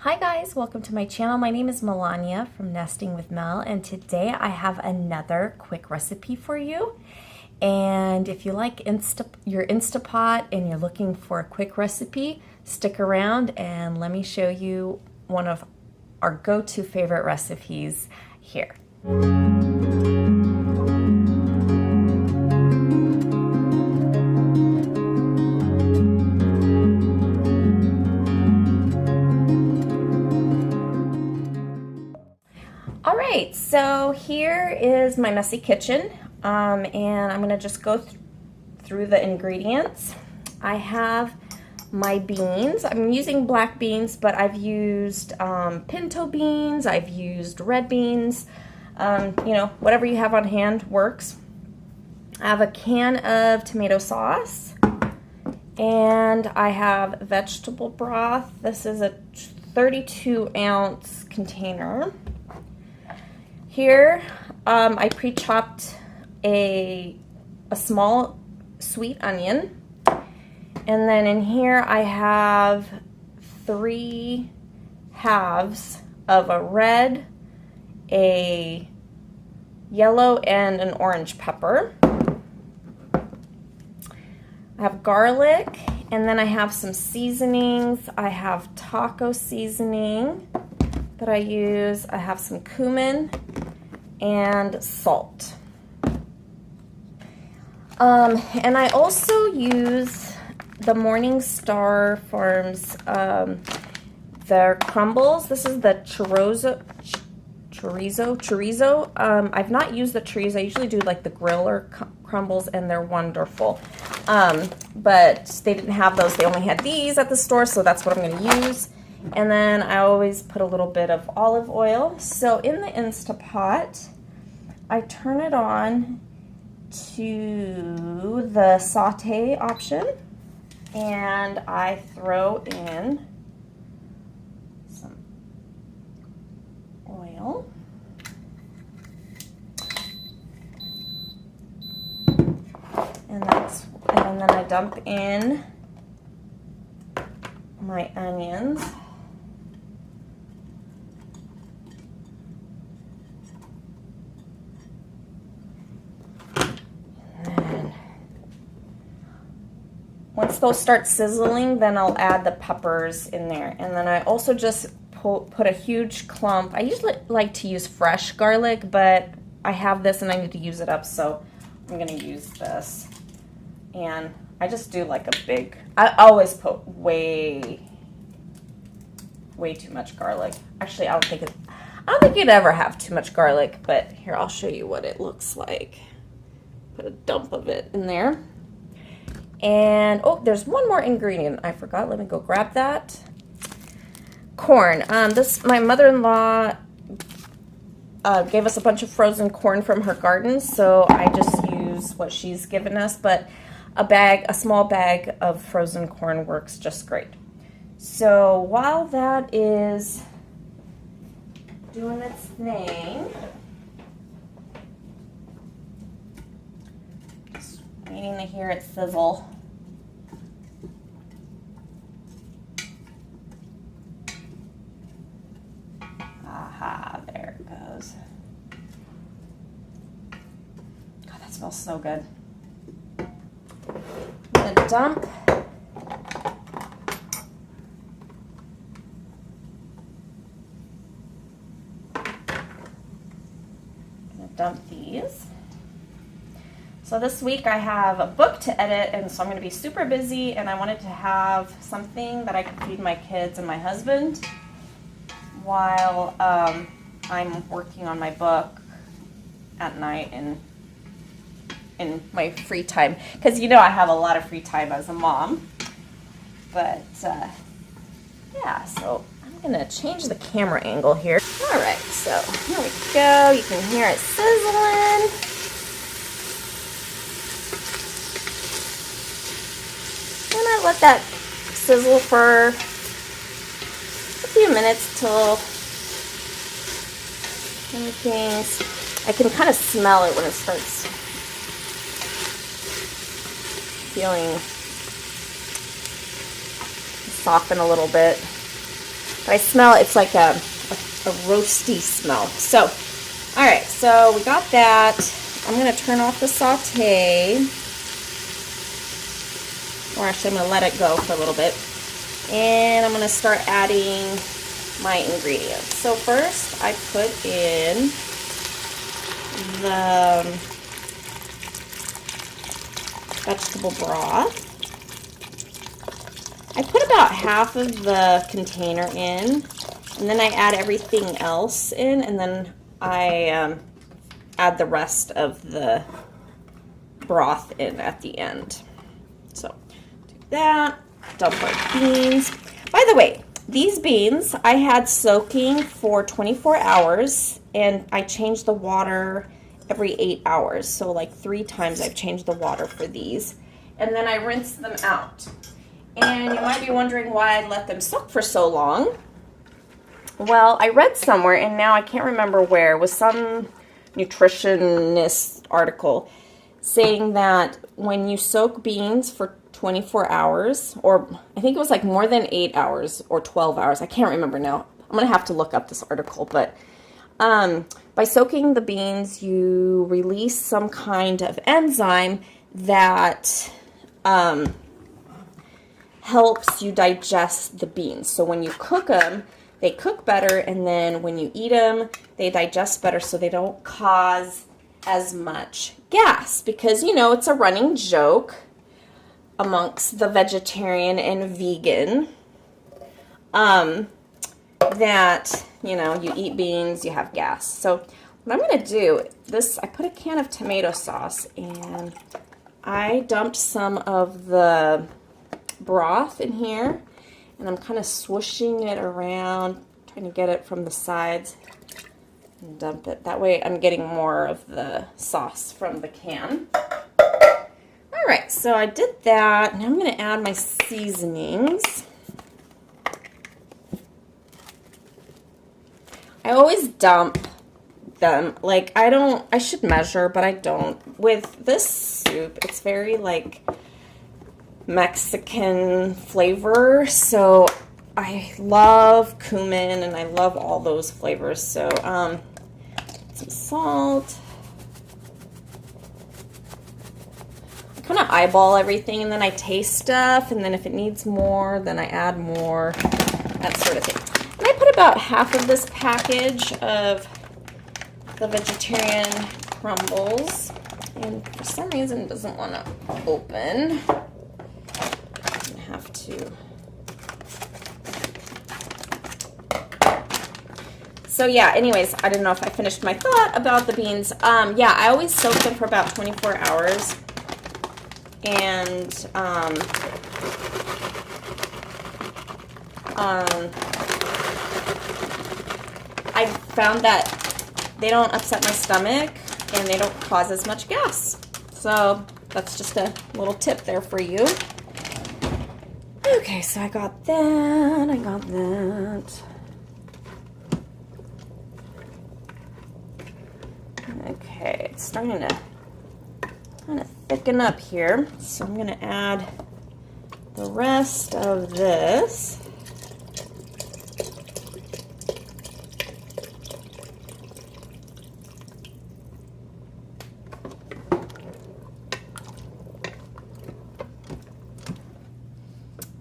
Hi guys, welcome to my channel. My name is Melania from Nesting with Mel, and today I have another quick recipe for you. And if you like your Instapot and you're looking for a quick recipe, stick around and let me show you one of our go-to favorite recipes here. All right, so here is my messy kitchen, and I'm gonna just go through the ingredients. I have my beans. I'm using black beans, but I've used pinto beans, I've used red beans, you know, whatever you have on hand works. I have a can of tomato sauce, and I have vegetable broth. This is a 32-ounce container. Here, I pre-chopped a small sweet onion, and then in here I have 3 halves of a red, a yellow, and an orange pepper. I have garlic, and then I have some seasonings. I have taco seasoning that I use. I have some cumin and salt. And I also use the Morningstar Farms, their crumbles. This is the chorizo. I've not used the chorizo. I usually do like the griller crumbles, and they're wonderful. But they didn't have those. They only had these at the store, so that's what I'm going to use. And then I always put a little bit of olive oil. So in the Instapot, I turn it on to the saute option, and I throw in some oil. And then I dump in my onions. Once those start sizzling, then I'll add the peppers in there. And then I also just put a huge clump. I usually like to use fresh garlic, but I have this and I need to use it up, so I'm gonna use this. And I just do like a big, I always put way too much garlic. Actually, I don't think you'd ever have too much garlic, but here, I'll show you what it looks like. Put a dump of it in there. And, oh, there's one more ingredient I forgot. Let me go grab that. Corn. My mother-in-law gave us a bunch of frozen corn from her garden, so I just use what she's given us, but a small bag of frozen corn works just great. So while that is doing its thing, just waiting to hear it sizzle. Aha, there it goes. God, that smells so good. I'm gonna dump these. So this week I have a book to edit, and so I'm going to be super busy, and I wanted to have something that I could feed my kids and my husband while I'm working on my book at night and in my free time, because you know I have a lot of free time as a mom. But yeah, so I'm gonna change the camera angle here. All right, so here we go. You can hear it sizzling. And I let that sizzle for a few minutes till I can kind of smell it when it starts feeling soften a little bit. But I smell it's like a roasty smell. So, all right, so we got that. I'm going to turn off the saute. Or actually, I'm going to let it go for a little bit. And I'm going to start adding my ingredients. So first, I put in the vegetable broth. I put about half of the container in, and then I add everything else in, and then I add the rest of the broth in at the end. So do that, dump our beans. By the way, these beans I had soaking for 24 hours, and I changed the water every 8 hours. So like 3 times I've changed the water for these, and then I rinsed them out. And you might be wondering why I let them soak for so long. Well, I read somewhere, and now I can't remember where, it was some nutritionist article saying that when you soak beans for 24 hours, or I think it was like more than 8 hours or 12 hours, I can't remember now. I'm going to have to look up this article, but by soaking the beans, you release some kind of enzyme that helps you digest the beans. So when you cook them, they cook better, and then when you eat them, they digest better, so they don't cause as much gas. Because, you know, it's a running joke amongst the vegetarian and vegan that, you know, you eat beans, you have gas. So what I'm going to do, I put a can of tomato sauce, and I dumped some of the broth in here, and I'm kind of swooshing it around, trying to get it from the sides and dump it. That way I'm getting more of the sauce from the can. All right, so I did that. Now I'm going to add my seasonings. I always dump them. Like, I should measure, but I don't. With this soup, it's very like Mexican flavor, so I love cumin and I love all those flavors. So some salt. I kind of eyeball everything, and then I taste stuff, and then if it needs more, then I add more, that sort of thing. And I put about half of this package of the vegetarian crumbles, and for some reason it doesn't want to open. Have to. So yeah, anyways, I don't know if I finished my thought about the beans. Yeah, I always soak them for about 24 hours. And I found that they don't upset my stomach and they don't cause as much gas. So that's just a little tip there for you. Okay, so I got that. Okay, it's starting to kind of thicken up here. So I'm going to add the rest of this.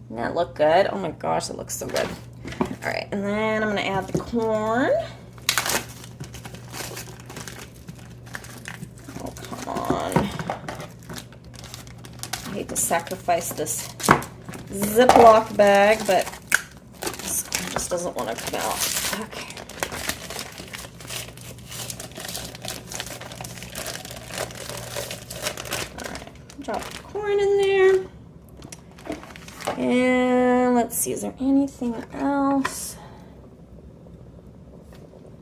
Doesn't that look good? Oh my gosh, it looks so good. All right, and then I'm going to add the corn. Oh, come on. I hate to sacrifice this Ziploc bag, but this just doesn't want to come out. Okay. All right, drop the corn in there. And let's see, is there anything else?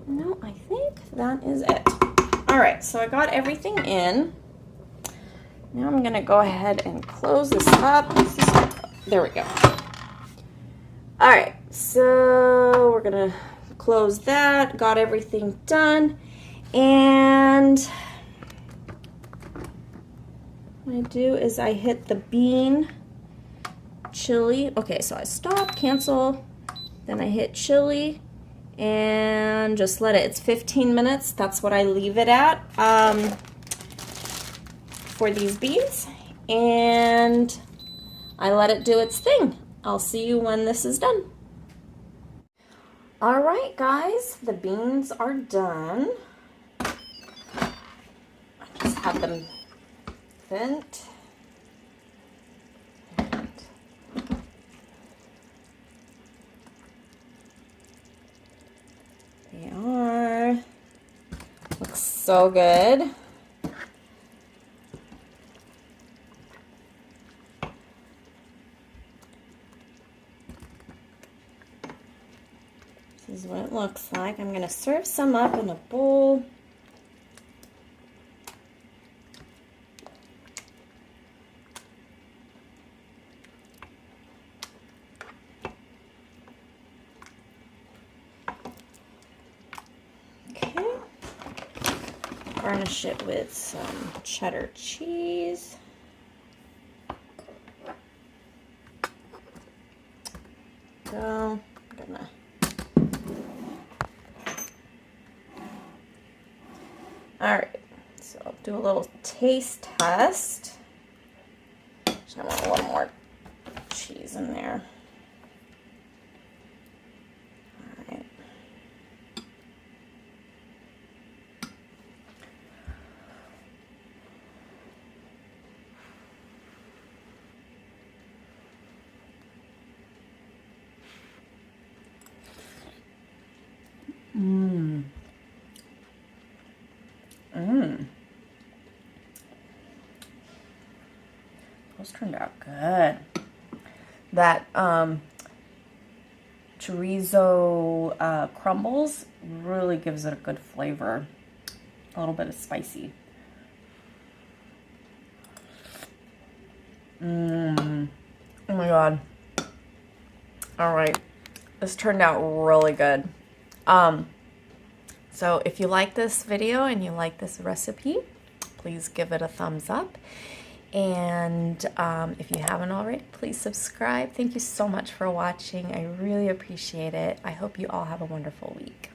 No, I think that is it. All right, so I got everything in. Now I'm going to go ahead and close this up. There we go. All right, so we're going to close that. Got everything done. And what I do is I hit the bean chili. Okay, so I stop, cancel, Then I hit chili and just let it, it's 15 minutes. That's what I leave it at for these beans. And I let it do its thing. I'll see you when this is done. All right, guys, the beans are done. I just have them vent. They are. Looks so good. This is what it looks like. I'm going to serve some up in a bowl. Okay. Garnish it with some cheddar cheese. So, I'm gonna all right, so I'll do a little taste test. I want a little more cheese in there. All right. Mmm. Mmm. Those turned out good. That chorizo crumbles really gives it a good flavor. A little bit of spicy. Mmm. Oh my God. All right. This turned out really good. So if you like this video and you like this recipe, please give it a thumbs up. And if you haven't already, please subscribe. Thank you so much for watching. I really appreciate it. I hope you all have a wonderful week.